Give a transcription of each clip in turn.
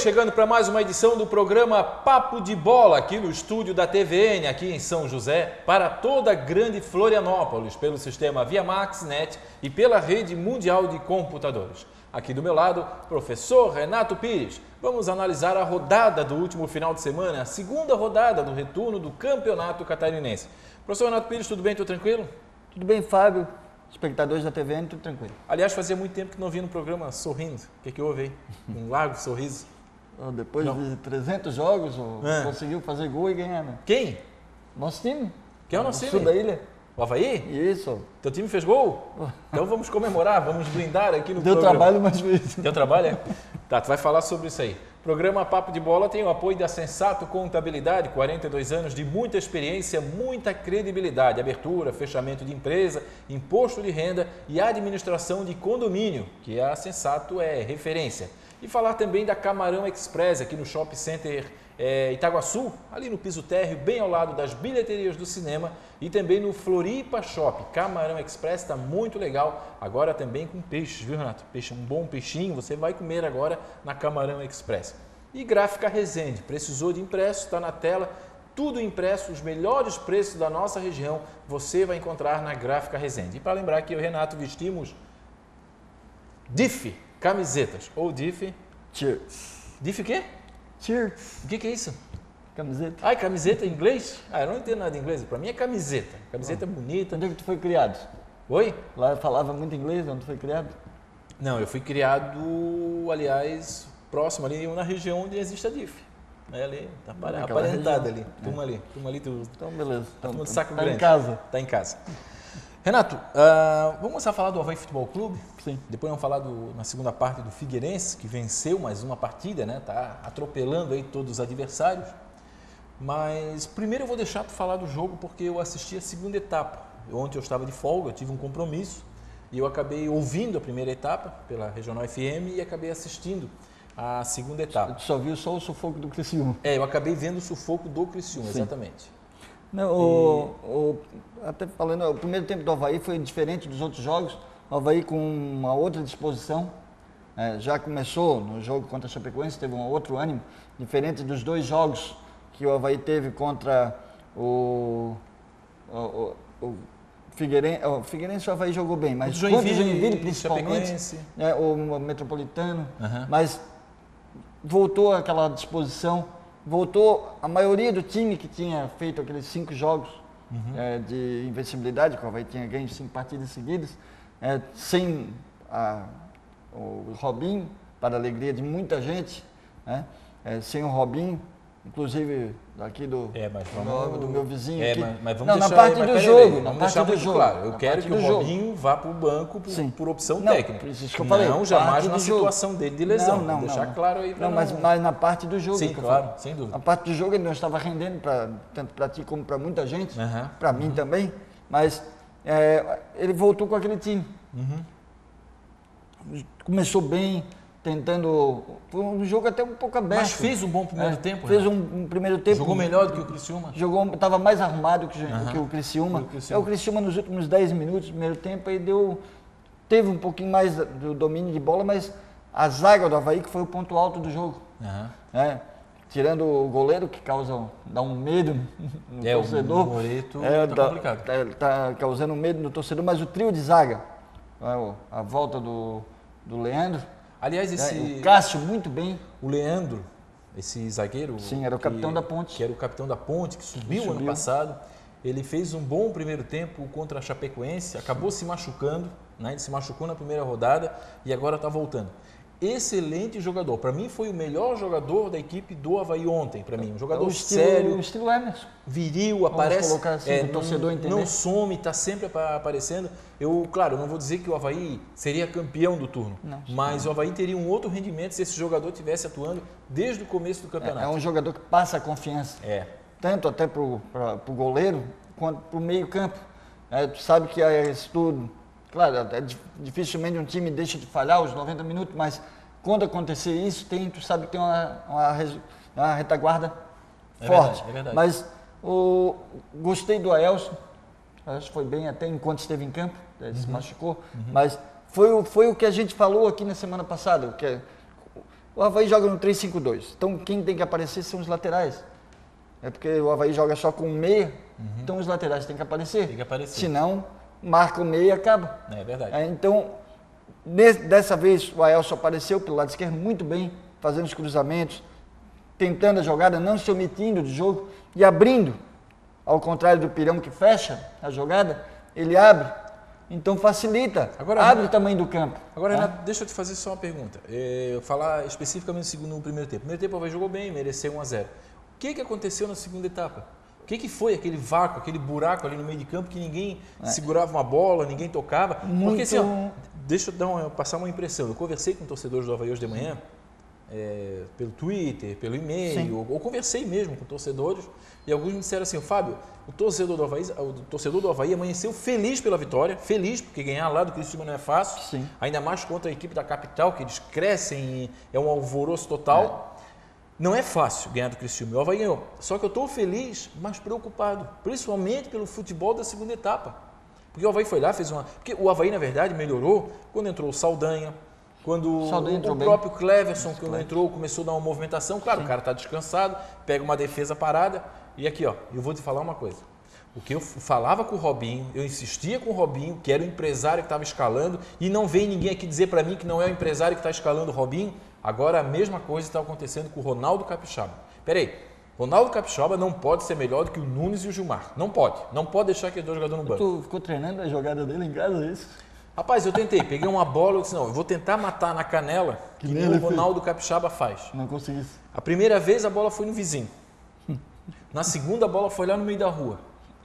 chegando para mais uma edição do programa Papo de Bola, aqui no estúdio da TVN, aqui em São José, para toda a grande Florianópolis, pelo sistema ViaMax.net e pela rede mundial de computadores. Aqui do meu lado, professor Renato Pires. Vamos analisar a rodada do último final de semana, a segunda rodada do retorno do Campeonato Catarinense. Professor Renato Pires, tudo bem? Tudo tranquilo? Tudo bem, Fábio. Espectadores da TVN, tudo tranquilo. Aliás, fazia muito tempo que não vinha no programa sorrindo. O que houve aí? Um largo sorriso. Depois de 300 jogos, conseguiu fazer gol e ganhar, né? Quem? Nosso time. Quem é o nosso time? Sul da ilha. O Avaí? Isso. Teu time fez gol? Então vamos comemorar, vamos brindar aqui no Deu programa. trabalho, mas fez. Deu trabalho, é? Tá, tu vai falar sobre isso aí. Programa Papo de Bola tem o apoio da Sensato Contabilidade, 42 anos de muita experiência, muita credibilidade, abertura, fechamento de empresa, imposto de renda e administração de condomínio, que a Sensato é referência. E falar também da Camarão Express, aqui no Shopping Center Itaguaçu, ali no piso térreo, bem ao lado das bilheterias do cinema, e também no Floripa Shopping. Camarão Express está muito legal, agora também com peixes, viu, Renato? Peixe, um bom peixinho, você vai comer agora na Camarão Express. E Gráfica Resende, precisou de impresso, está na tela, tudo impresso, os melhores preços da nossa região, você vai encontrar na Gráfica Resende. E para lembrar que eu e o Renato vestimos DIF, camisetas, ou DIF... Cheers. DIF o quê? Cheers. O que é isso? Camiseta. Ah, é camiseta em inglês? Ah, eu não entendo nada de inglês. Para mim é camiseta. Camiseta bonita. Onde é que tu foi criado? Oi? Lá eu falava muito inglês, onde tu foi criado? Não, eu fui criado, aliás, próximo ali, na região onde existe a DIF. É ali, tá aparentada ali. Turma ali. Então, beleza. Turma do Saco tá Grande. em casa. Tá em casa. Renato, vamos começar a falar do Avaí Futebol Clube? Sim. Depois vamos falar na segunda parte do Figueirense, que venceu mais uma partida, né? Tá atropelando aí todos os adversários. Mas primeiro eu vou deixar tu falar do jogo, porque eu assisti a segunda etapa. Ontem eu estava de folga, eu tive um compromisso e eu acabei ouvindo a primeira etapa pela Regional FM e acabei assistindo a segunda etapa. Tu só viu só o sufoco do Criciúma. Eu acabei vendo o sufoco do Criciúma, Sim. exatamente. Não, até falando, o primeiro tempo do Avaí foi diferente dos outros jogos. O Avaí com uma outra disposição. Já começou no jogo contra a Chapecoense, teve um outro ânimo, diferente dos dois jogos que o Avaí teve contra o Figueirense. O Figueirense, o Avaí jogou bem, mas contra o Joinville principalmente, o Metropolitano, mas voltou àquela disposição. Voltou a maioria do time que tinha feito aqueles 5 jogos de invencibilidade, que o Avaí tinha ganho 5 partidas seguidas, sem o Robinho, para a alegria de muita gente, sem o Robinho, inclusive daqui do meu vizinho aqui. Mas vamos na deixar, parte do jogo. Vamos deixar muito claro. Eu quero que o Robinho vá para o banco por opção técnica. Isso que eu falei. Não, jamais na situação dele de lesão. Não, deixar claro aí para mas na parte do jogo. Sim, claro, sem dúvida. Na parte do jogo ele não estava rendendo, tanto para ti como para muita gente, para mim também, mas ele voltou com aquele time. Começou bem, tentando. Foi um jogo até um pouco aberto. Mas fez um bom primeiro tempo. Fez um primeiro tempo. Jogou melhor do que o Criciúma? Estava mais arrumado que o Criciúma. O Criciúma nos últimos 10 minutos do primeiro tempo aí teve um pouquinho mais do domínio de bola, mas a zaga do Avaí que foi o ponto alto do jogo. Tirando o goleiro que dá um medo no torcedor. O Moreto tá complicado. Tá causando medo no torcedor, mas o trio de zaga, a volta do Leandro. Aliás, o Cássio muito bem. O Leandro, esse zagueiro. Sim, era o capitão da Ponte. Que era o capitão da Ponte, que subiu ano passado. Ele fez um bom primeiro tempo contra a Chapecoense, acabou se machucando, ele se machucou na primeira rodada e agora está voltando. Excelente jogador. Para mim foi o melhor jogador da equipe do Avaí ontem. Para mim, um jogador sério, o estilo Emerson, viril, vamos aparece, colocar assim, torcedor entender. Não some, está sempre aparecendo. Claro, não vou dizer que o Avaí seria campeão do turno, mas o Avaí teria um outro rendimento se esse jogador estivesse atuando desde o começo do campeonato. É um jogador que passa a confiança, tanto até para o goleiro quanto para o meio campo. Tu sabe que isso tudo. Claro, dificilmente um time deixa de falhar os 90 minutos, mas quando acontecer isso, tu sabe que tem uma retaguarda forte. É verdade. Mas gostei do Aelson, acho que foi bem até enquanto esteve em campo, ele se machucou, mas foi o que a gente falou aqui na semana passada, O Avaí joga no 3-5-2. Então, quem tem que aparecer são os laterais. É porque o Avaí joga só com um meia, então os laterais têm que aparecer. Tem que aparecer. Senão, marca o meia e acaba. É verdade. Então, dessa vez, o Aelson apareceu pelo lado esquerdo muito bem, fazendo os cruzamentos, tentando a jogada, não se omitindo do jogo e abrindo. Ao contrário do Pirão, que fecha a jogada, ele abre. Então facilita, abre o tamanho do campo. Agora, Renato, deixa eu te fazer só uma pergunta. Falar especificamente no primeiro tempo. No primeiro tempo o Avaí jogou bem, mereceu 1-0. O que aconteceu na segunda etapa? O que foi aquele vácuo, aquele buraco ali no meio de campo que ninguém segurava uma bola, ninguém tocava? Porque assim, ó, deixa eu passar uma impressão. Eu conversei com torcedores do Avaí hoje de manhã, pelo Twitter, pelo e-mail, ou conversei mesmo com torcedores, e alguns me disseram assim, Fábio, o torcedor do Avaí amanheceu feliz pela vitória, feliz porque ganhar lá do Criciúma não é fácil, ainda mais contra a equipe da capital, que eles crescem, é um alvoroço total. Não é fácil ganhar do Criciúma, o Avaí ganhou. Só que eu estou feliz, mas preocupado, principalmente pelo futebol da segunda etapa. Porque o Avaí foi lá, fez uma... Porque o Avaí, na verdade, melhorou quando entrou o Saldanha, quando o próprio Cleverson, quando entrou, começou a dar uma movimentação. Claro, o cara está descansado, pega uma defesa parada. E aqui, ó, eu vou te falar uma coisa. O que eu falava com o Robinho, eu insistia com o Robinho, que era o empresário que estava escalando, e não vem ninguém aqui dizer para mim que não é o empresário que está escalando o Robinho. Agora a mesma coisa está acontecendo com o Ronaldo Capixaba. Peraí, Ronaldo Capixaba não pode ser melhor do que o Nunes e o Gilmar. Não pode. Não pode deixar aqueles dois jogadores no banco. Tu ficou treinando a jogada dele em casa, é isso? Rapaz, eu tentei. Peguei uma bola e disse, não, eu vou tentar matar na canela que nem o Ronaldo Capixaba faz. Não consegui. A primeira vez a bola foi no vizinho. Na segunda a bola foi lá no meio da rua.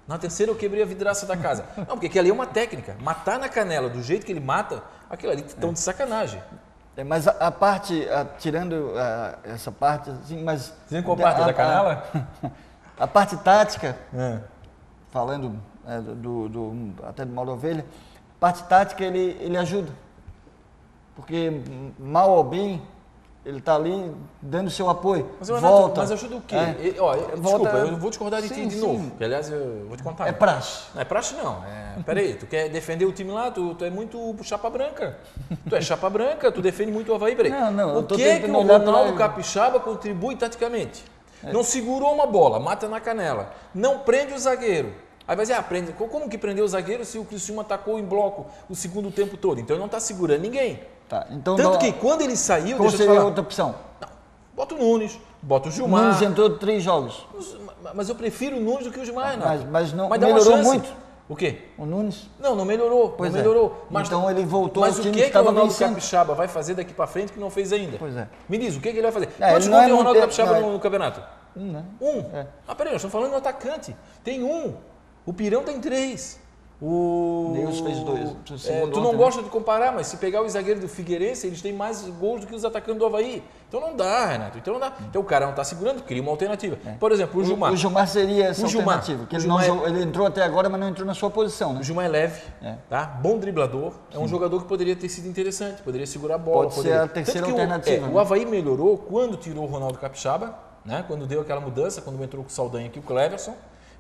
Na terceira eu quebrei a vidraça da casa. Não, porque aquilo ali é uma técnica. Matar na canela do jeito que ele mata, aquilo ali estão de sacanagem. Mas a parte, tirando essa parte, assim, mas... Dizendo qual parte da canela? A parte tática, falando até do Mauro Ovelha, a parte tática ele ajuda. Porque mal ou bem, ele está ali dando seu apoio. Mas ajuda o quê? Desculpa, eu vou discordar de ti de novo. Que, aliás, eu vou te contar. É praxe. Não é praxe, não. Peraí, tu quer defender o time lá? Tu é muito chapa branca. Tu é chapa branca, tu defende muito o Avaí. Peraí. Não, o que o Ronaldo Capixaba contribui taticamente? Não segurou uma bola, mata na canela. Não prende o zagueiro. Aí vai dizer, prende. Como que prendeu o zagueiro se o Criciúma atacou em bloco o segundo tempo todo? Então ele não está segurando ninguém. Tá, então tanto que quando ele saiu... Qual seria outra opção? Não, bota o Nunes, bota o Gilmar. O Nunes entrou 3 jogos. Mas eu prefiro o Nunes do que o Gilmar, não. Mas não melhorou muito. O quê? O Nunes? Não melhorou. Pois não melhorou. Mas, então ele voltou ao time que estava o Ronaldo Capixaba vai fazer daqui para frente que não fez ainda? Pois é. Me diz, o que ele vai fazer? Quantos gols tem o Ronaldo Capixaba no campeonato? Né? Peraí, nós estamos falando do atacante. Tem 1. O Pirão tem 3. Deus fez 2. Tu não gosta de comparar, mas se pegar o zagueiro do Figueirense, eles têm mais gols do que os atacantes do Avaí. Então não dá, Renato. Então o cara não está segurando, cria uma alternativa. Por exemplo, o Gilmar. O Gilmar seria essa alternativa. Que ele entrou até agora, mas não entrou na sua posição. Né? O Gilmar é leve, tá? Bom driblador. É um jogador que poderia ter sido interessante, poderia segurar a bola. Pode ser a terceira alternativa. O Avaí melhorou quando tirou o Ronaldo Capixaba, né? Quando deu aquela mudança, quando entrou com o Saldanha aqui, o Cleverson.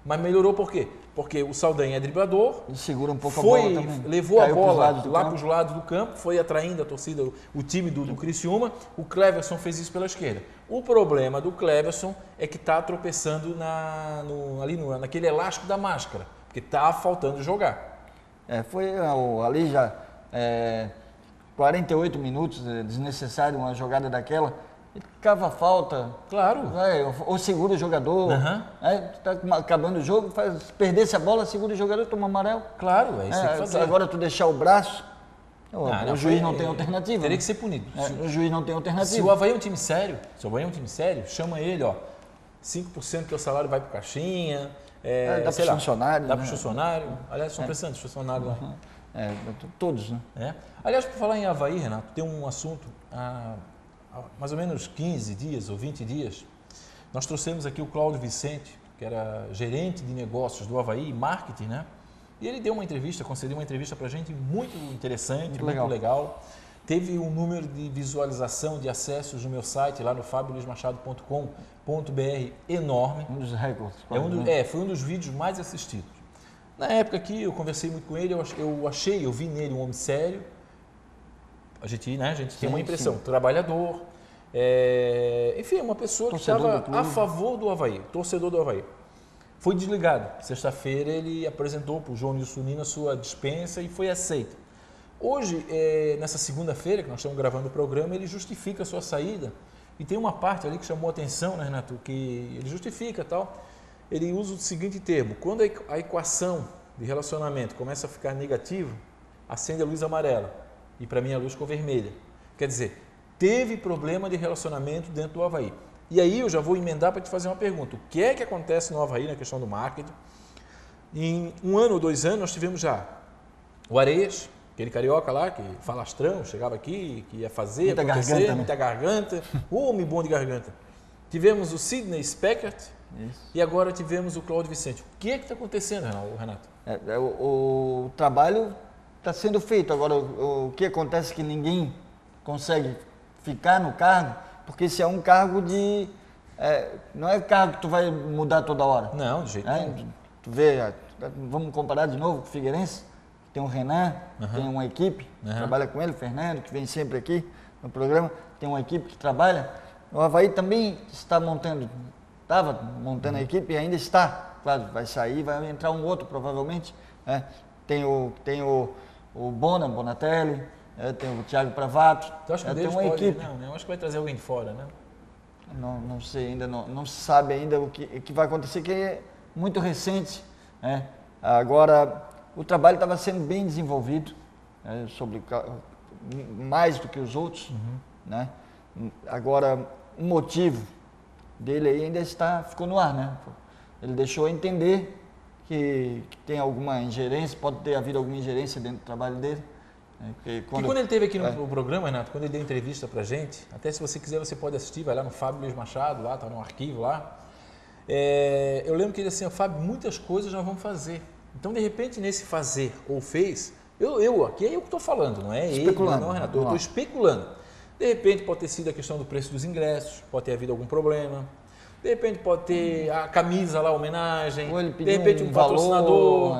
Mas melhorou por quê? Porque o Saldanha é driblador, ele segura um pouco a bola também. Levou a bola lá para os lados do campo, foi atraindo a torcida, o time do Criciúma. O Cleverson fez isso pela esquerda. O problema do Cleverson é que está tropeçando naquele elástico da máscara, porque está faltando jogar. Foi ali já 48 minutos, desnecessário uma jogada daquela. Cava a falta, claro, ou segura o jogador, está acabando o jogo, perder-se a bola, segura o jogador, toma amarelo. Claro, é isso que tem que fazer. Agora tu deixar o braço, o juiz não tem alternativa. Teria que ser punido. O juiz não tem alternativa. Se o Avaí é um time sério, chama ele, 5% do teu salário vai para o caixinha, dá para funcionário. Dá para funcionário, aliás, são pressantes funcionários lá. Todos, né? Aliás, por falar em Avaí, Renato, tem um assunto... Há mais ou menos 15 dias ou 20 dias, nós trouxemos aqui o Cláudio Vicente, que era gerente de negócios do Avaí e marketing, né? E ele deu uma entrevista, concedeu uma entrevista para a gente muito interessante, muito legal. Teve um número de visualização, de acessos no meu site, lá no fabioluismachado.com.br, enorme. Um dos recordes. Foi um dos vídeos mais assistidos. Na época aqui, eu conversei muito com ele, eu vi nele um homem sério. A gente tem uma impressão, trabalhador, Enfim, uma pessoa que estava a favor do Avaí, torcedor do Avaí. Foi desligado. Sexta-feira ele apresentou para o João Nilson Nino a sua dispensa e foi aceito. Hoje, nessa segunda-feira, que nós estamos gravando o programa, ele justifica a sua saída. E tem uma parte ali que chamou a atenção, né, Renato? Que ele justifica tal. Ele usa o seguinte termo: quando a equação de relacionamento começa a ficar negativa, acende a luz amarela. E para mim a luz ficou vermelha. Quer dizer, teve problema de relacionamento dentro do Avaí. E aí eu já vou emendar para te fazer uma pergunta. O que é que acontece no Avaí na questão do marketing? Em 1 ano ou 2 anos nós tivemos já o Areias, aquele carioca lá, que falastrão, chegava aqui, que ia fazer, muita acontecer, garganta, muita garganta, homem bom de garganta. Tivemos o Sidney Speckert e agora tivemos o Cláudio Vicente. O que é que está acontecendo, Renato? O trabalho está sendo feito. Agora, o que acontece é que ninguém consegue ficar no cargo, porque esse é um cargo de... não é cargo que tu vai mudar toda hora. Não, de jeito nenhum. Tu vê, vamos comparar de novo com o Figueirense, tem o Renan, tem uma equipe que trabalha com ele, o Fernando, que vem sempre aqui no programa, tem uma equipe que trabalha. O Avaí também estava montando a equipe e ainda está. Claro, vai sair, vai entrar um outro provavelmente. Tem o Bonatelli, tem o Thiago Pravato. Tu acha que tem uma pode, equipe. Não, eu acho que vai trazer alguém de fora, né? Não sei ainda, não se sabe ainda o que vai acontecer, que é muito recente. Agora, o trabalho estava sendo bem desenvolvido, mais do que os outros. Né? Agora, o motivo dele aí ainda ficou no ar. Né? Ele deixou entender que tem alguma ingerência, pode ter havido alguma ingerência dentro do trabalho dele. Quando ele esteve aqui no programa, Renato, quando ele deu entrevista pra gente, até se você quiser você pode assistir, vai lá no Fábio Luiz Machado, lá, tá no arquivo lá. Eu lembro que ele disse assim, Fábio, muitas coisas nós vamos fazer. Então, de repente, nesse fazer ou fez, aqui é eu que estou falando, não é ele, não, Renato, eu estou especulando. De repente pode ter sido a questão do preço dos ingressos, pode ter havido algum problema. De repente pode ter a camisa lá, a homenagem, ou ele de repente um patrocinador,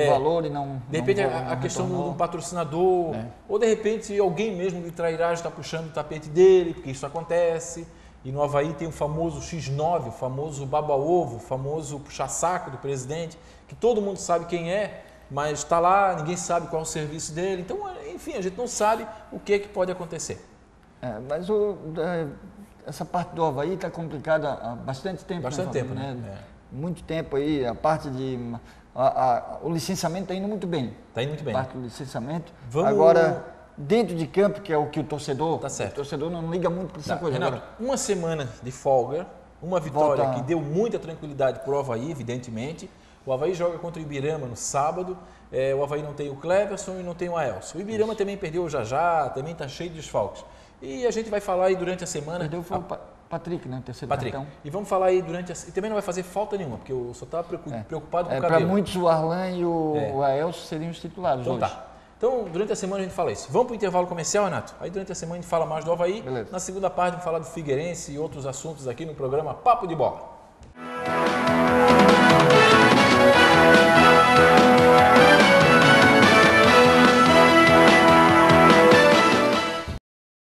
valor e não... De repente a questão de um patrocinador, ou de repente alguém mesmo de trairagem está puxando o tapete dele, porque isso acontece. E no Avaí tem o famoso X9, o famoso baba-ovo, o famoso puxa-saco do presidente, que todo mundo sabe quem é, mas está lá, ninguém sabe qual é o serviço dele. Então, enfim, a gente não sabe o que pode acontecer. Mas essa parte do Avaí está complicada há bastante tempo. Bastante tempo, né? Muito tempo aí, a parte de... o licenciamento está indo muito bem. Está indo muito bem. A parte do licenciamento. Agora, dentro de campo, que é o que o torcedor... Tá certo. O torcedor não liga muito para essa coisa. Renato, uma semana de folga, uma vitória que deu muita tranquilidade para o Avaí, evidentemente. O Avaí joga contra o Ibirama no sábado. O Avaí não tem o Cleverson e não tem o Aelson. O Ibirama também perdeu o Jajá, também está cheio de desfalques. E a gente vai falar aí durante a semana... Perdeu foi o Patrick, né? Terceiro cartão. E vamos falar aí durante e também não vai fazer falta nenhuma, porque eu só estava preocupado com o cabelo. Para muitos o Arlan e o Aelson seriam os titulares então, hoje. Tá. Então, durante a semana a gente fala isso. Vamos para o intervalo comercial, Renato? Aí durante a semana a gente fala mais do Avaí. Beleza. Na segunda parte vamos falar do Figueirense e outros assuntos aqui no programa Papo de Bola.